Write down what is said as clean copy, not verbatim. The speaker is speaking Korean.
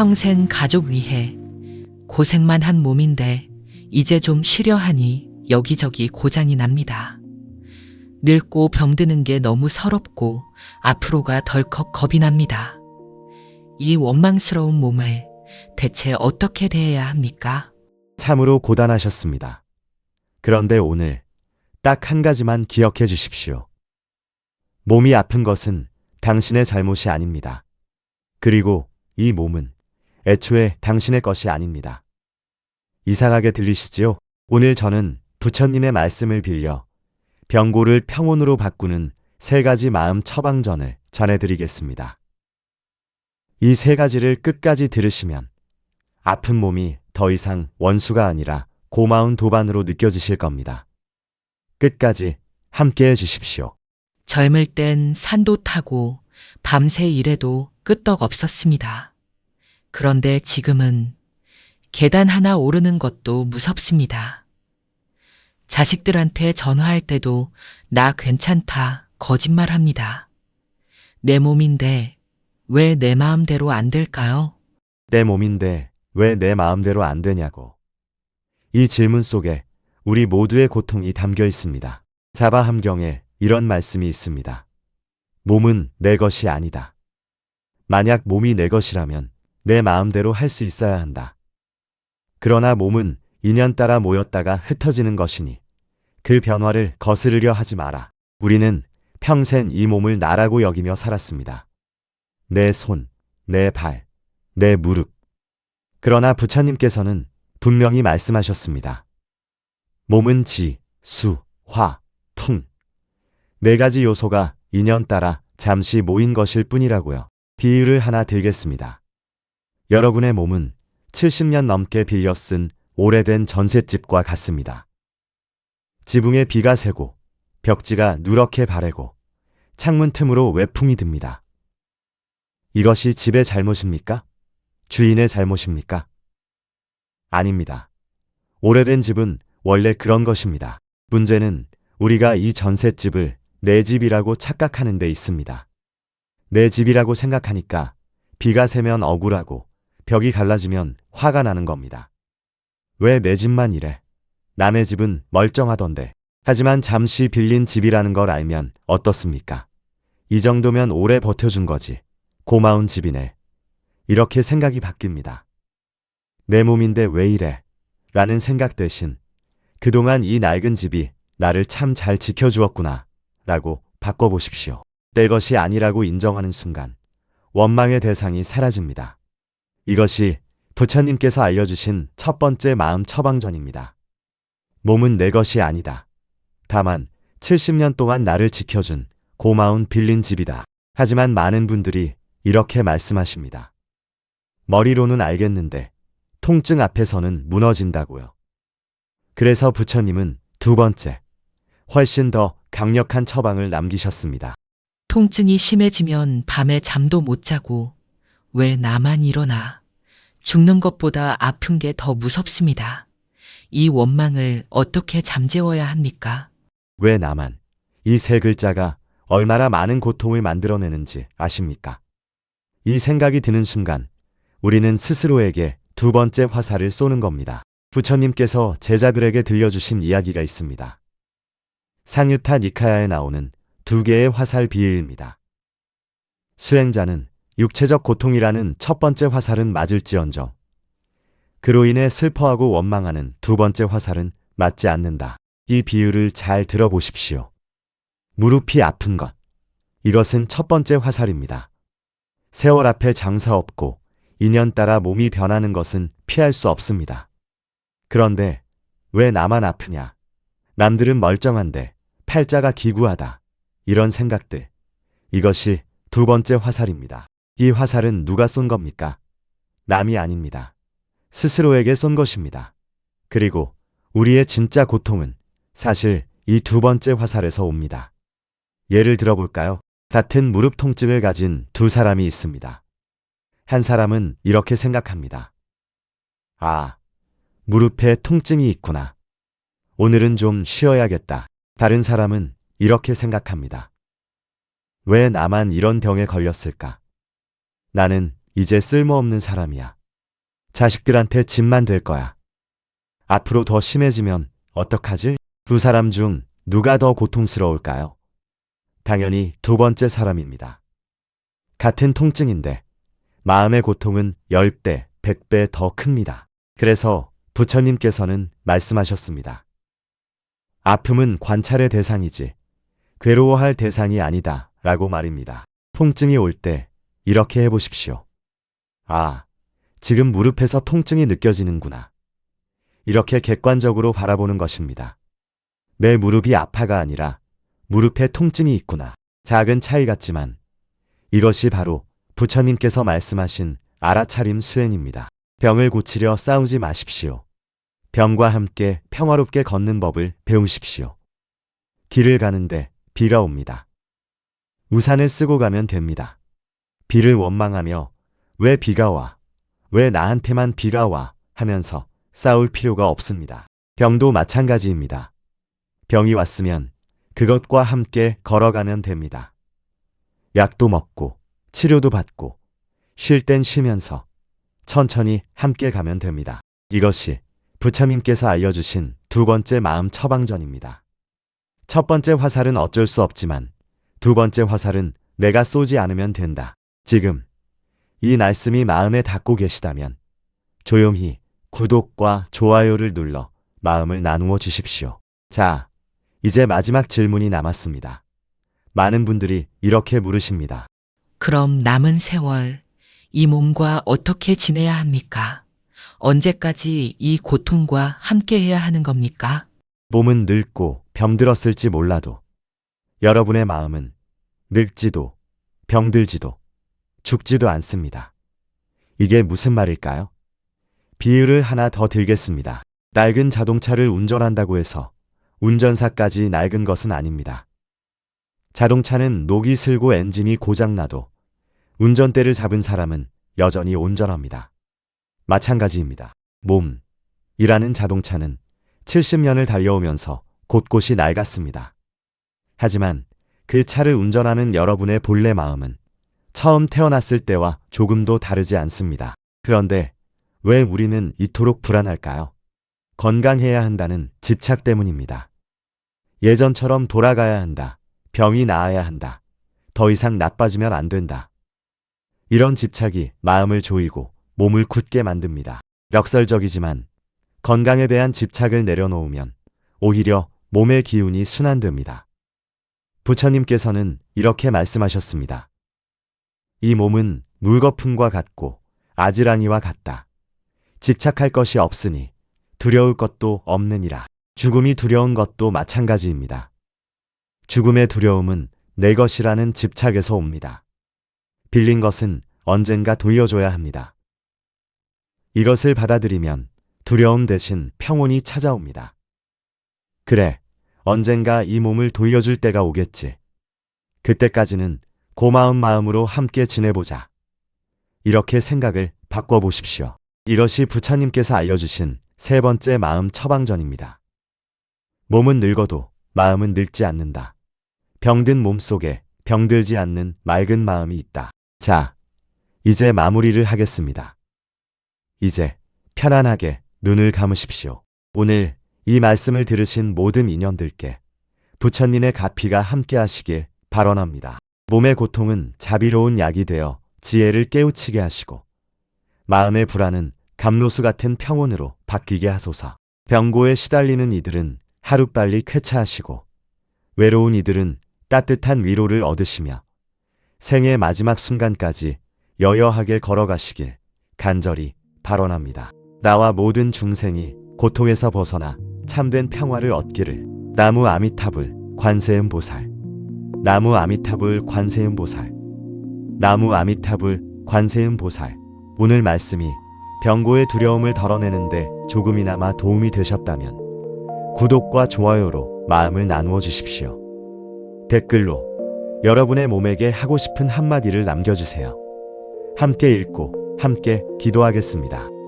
평생 가족 위해 고생만 한 몸인데 이제 좀 쉬려 하니 여기저기 고장이 납니다. 늙고 병드는 게 너무 서럽고 앞으로가 덜컥 겁이 납니다. 이 원망스러운 몸을 대체 어떻게 대해야 합니까? 참으로 고단하셨습니다. 그런데 오늘 딱 한 가지만 기억해 주십시오. 몸이 아픈 것은 당신의 잘못이 아닙니다. 그리고 이 몸은 애초에 당신의 것이 아닙니다. 이상하게 들리시지요? 오늘 저는 부처님의 말씀을 빌려 병고를 평온으로 바꾸는 3가지 마음 처방전을 전해드리겠습니다. 이 3가지를 끝까지 들으시면 아픈 몸이 더 이상 원수가 아니라 고마운 도반으로 느껴지실 겁니다. 끝까지 함께 해주십시오. 젊을 땐 산도 타고 밤새 일해도 끄떡 없었습니다. 그런데 지금은 계단 하나 오르는 것도 무섭습니다. 자식들한테 전화할 때도 나 괜찮다 거짓말합니다. 내 몸인데 왜 내 마음대로 안 될까요? 내 몸인데 왜 내 마음대로 안 되냐고. 이 질문 속에 우리 모두의 고통이 담겨 있습니다. 자바함경에 이런 말씀이 있습니다. 몸은 내 것이 아니다. 만약 몸이 내 것이라면 내 마음대로 할 수 있어야 한다. 그러나 몸은 인연 따라 모였다가 흩어지는 것이니 그 변화를 거스르려 하지 마라. 우리는 평생 이 몸을 나라고 여기며 살았습니다. 내 손, 내 발, 내 무릎. 그러나 부처님께서는 분명히 말씀하셨습니다. 몸은 지, 수, 화, 풍. 4가지 요소가 인연 따라 잠시 모인 것일 뿐이라고요. 비유를 하나 들겠습니다. 여러분의 몸은 70년 넘게 빌려 쓴 오래된 전셋집과 같습니다. 지붕에 비가 새고 벽지가 누렇게 바래고 창문 틈으로 외풍이 듭니다. 이것이 집의 잘못입니까? 주인의 잘못입니까? 아닙니다. 오래된 집은 원래 그런 것입니다. 문제는 우리가 이 전셋집을 내 집이라고 착각하는 데 있습니다. 내 집이라고 생각하니까 비가 새면 억울하고 벽이 갈라지면 화가 나는 겁니다. 왜 내 집만 이래? 남의 집은 멀쩡하던데. 하지만 잠시 빌린 집이라는 걸 알면 어떻습니까? 이 정도면 오래 버텨준 거지. 고마운 집이네. 이렇게 생각이 바뀝니다. 내 몸인데 왜 이래? 라는 생각 대신 그동안 이 낡은 집이 나를 참 잘 지켜주었구나 라고 바꿔보십시오. 내 것이 아니라고 인정하는 순간 원망의 대상이 사라집니다. 이것이 부처님께서 알려주신 첫 번째 마음 처방전입니다. 몸은 내 것이 아니다. 다만 70년 동안 나를 지켜준 고마운 빌린 집이다. 하지만 많은 분들이 이렇게 말씀하십니다. 머리로는 알겠는데 통증 앞에서는 무너진다고요. 그래서 부처님은 2번째, 훨씬 더 강력한 처방을 남기셨습니다. 통증이 심해지면 밤에 잠도 못 자고 왜 나만 일어나? 죽는 것보다 아픈 게 더 무섭습니다. 이 원망을 어떻게 잠재워야 합니까? 왜 나만? 이 3글자가 얼마나 많은 고통을 만들어내는지 아십니까? 이 생각이 드는 순간 우리는 스스로에게 2번째 화살을 쏘는 겁니다. 부처님께서 제자들에게 들려주신 이야기가 있습니다. 상유타 니카야에 나오는 2개의 화살 비유입니다. 수행자는 육체적 고통이라는 첫 번째 화살은 맞을지언정 그로 인해 슬퍼하고 원망하는 2번째 화살은 맞지 않는다. 이 비유를 잘 들어보십시오. 무릎이 아픈 것. 이것은 첫 번째 화살입니다. 세월 앞에 장사 없고 인연 따라 몸이 변하는 것은 피할 수 없습니다. 그런데 왜 나만 아프냐? 남들은 멀쩡한데 팔자가 기구하다. 이런 생각들. 이것이 2번째 화살입니다. 이 화살은 누가 쏜 겁니까? 남이 아닙니다. 스스로에게 쏜 것입니다. 그리고 우리의 진짜 고통은 사실 이 2번째 화살에서 옵니다. 예를 들어볼까요? 같은 무릎 통증을 가진 2사람이 있습니다. 한 사람은 이렇게 생각합니다. 아, 무릎에 통증이 있구나. 오늘은 좀 쉬어야겠다. 다른 사람은 이렇게 생각합니다. 왜 나만 이런 병에 걸렸을까? 나는 이제 쓸모없는 사람이야. 자식들한테 짐만 될 거야. 앞으로 더 심해지면 어떡하지? 두 사람 중 누가 더 고통스러울까요? 당연히 두 번째 사람입니다. 같은 통증인데 마음의 고통은 10배, 100배 더 큽니다. 그래서 부처님께서는 말씀하셨습니다. 아픔은 관찰의 대상이지 괴로워할 대상이 아니다 라고 말입니다. 통증이 올 때 이렇게 해보십시오. 아, 지금 무릎에서 통증이 느껴지는구나. 이렇게 객관적으로 바라보는 것입니다. 내 무릎이 아파가 아니라 무릎에 통증이 있구나. 작은 차이 같지만 이것이 바로 부처님께서 말씀하신 알아차림 수행입니다. 병을 고치려 싸우지 마십시오. 병과 함께 평화롭게 걷는 법을 배우십시오. 길을 가는데 비가 옵니다. 우산을 쓰고 가면 됩니다. 비를 원망하며 왜 비가 와? 왜 나한테만 비가 와? 하면서 싸울 필요가 없습니다. 병도 마찬가지입니다. 병이 왔으면 그것과 함께 걸어가면 됩니다. 약도 먹고 치료도 받고 쉴 땐 쉬면서 천천히 함께 가면 됩니다. 이것이 부처님께서 알려주신 두 번째 마음 처방전입니다. 첫 번째 화살은 어쩔 수 없지만 두 번째 화살은 내가 쏘지 않으면 된다. 지금 이 말씀이 마음에 닿고 계시다면 조용히 구독과 좋아요를 눌러 마음을 나누어 주십시오. 자, 이제 마지막 질문이 남았습니다. 많은 분들이 이렇게 물으십니다. 그럼 남은 세월 이 몸과 어떻게 지내야 합니까? 언제까지 이 고통과 함께 해야 하는 겁니까? 몸은 늙고 병들었을지 몰라도 여러분의 마음은 늙지도 병들지도 죽지도 않습니다. 이게 무슨 말일까요? 비유를 하나 더 들겠습니다. 낡은 자동차를 운전한다고 해서 운전사까지 낡은 것은 아닙니다. 자동차는 녹이 슬고 엔진이 고장나도 운전대를 잡은 사람은 여전히 온전합니다. 마찬가지입니다. 몸이라는 자동차는 70년을 달려오면서 곳곳이 낡았습니다. 하지만 그 차를 운전하는 여러분의 본래 마음은 처음 태어났을 때와 조금도 다르지 않습니다. 그런데 왜 우리는 이토록 불안할까요? 건강해야 한다는 집착 때문입니다. 예전처럼 돌아가야 한다. 병이 나아야 한다. 더 이상 나빠지면 안 된다. 이런 집착이 마음을 조이고 몸을 굳게 만듭니다. 역설적이지만 건강에 대한 집착을 내려놓으면 오히려 몸의 기운이 순환됩니다. 부처님께서는 이렇게 말씀하셨습니다. 이 몸은 물거품과 같고 아지랑이와 같다. 집착할 것이 없으니 두려울 것도 없느니라. 죽음이 두려운 것도 마찬가지입니다. 죽음의 두려움은 내 것이라는 집착에서 옵니다. 빌린 것은 언젠가 돌려줘야 합니다. 이것을 받아들이면 두려움 대신 평온이 찾아옵니다. 그래, 언젠가 이 몸을 돌려줄 때가 오겠지. 그때까지는 고마운 마음으로 함께 지내보자. 이렇게 생각을 바꿔보십시오. 이것이 부처님께서 알려주신 세 번째 마음 처방전입니다. 몸은 늙어도 마음은 늙지 않는다. 병든 몸 속에 병들지 않는 맑은 마음이 있다. 자, 이제 마무리를 하겠습니다. 이제 편안하게 눈을 감으십시오. 오늘 이 말씀을 들으신 모든 인연들께 부처님의 가피가 함께 하시길 발언합니다. 몸의 고통은 자비로운 약이 되어 지혜를 깨우치게 하시고 마음의 불안은 감로수 같은 평온으로 바뀌게 하소서. 병고에 시달리는 이들은 하루빨리 쾌차하시고 외로운 이들은 따뜻한 위로를 얻으시며 생의 마지막 순간까지 여여하게 걸어가시길 간절히 발언합니다. 나와 모든 중생이 고통에서 벗어나 참된 평화를 얻기를. 나무 아미타불 관세음보살. 나무 아미타불 관세음보살. 나무 아미타불 관세음보살. 오늘 말씀이 병고의 두려움을 덜어내는데 조금이나마 도움이 되셨다면 구독과 좋아요로 마음을 나누어 주십시오. 댓글로 여러분의 몸에게 하고 싶은 한마디를 남겨주세요. 함께 읽고 함께 기도하겠습니다.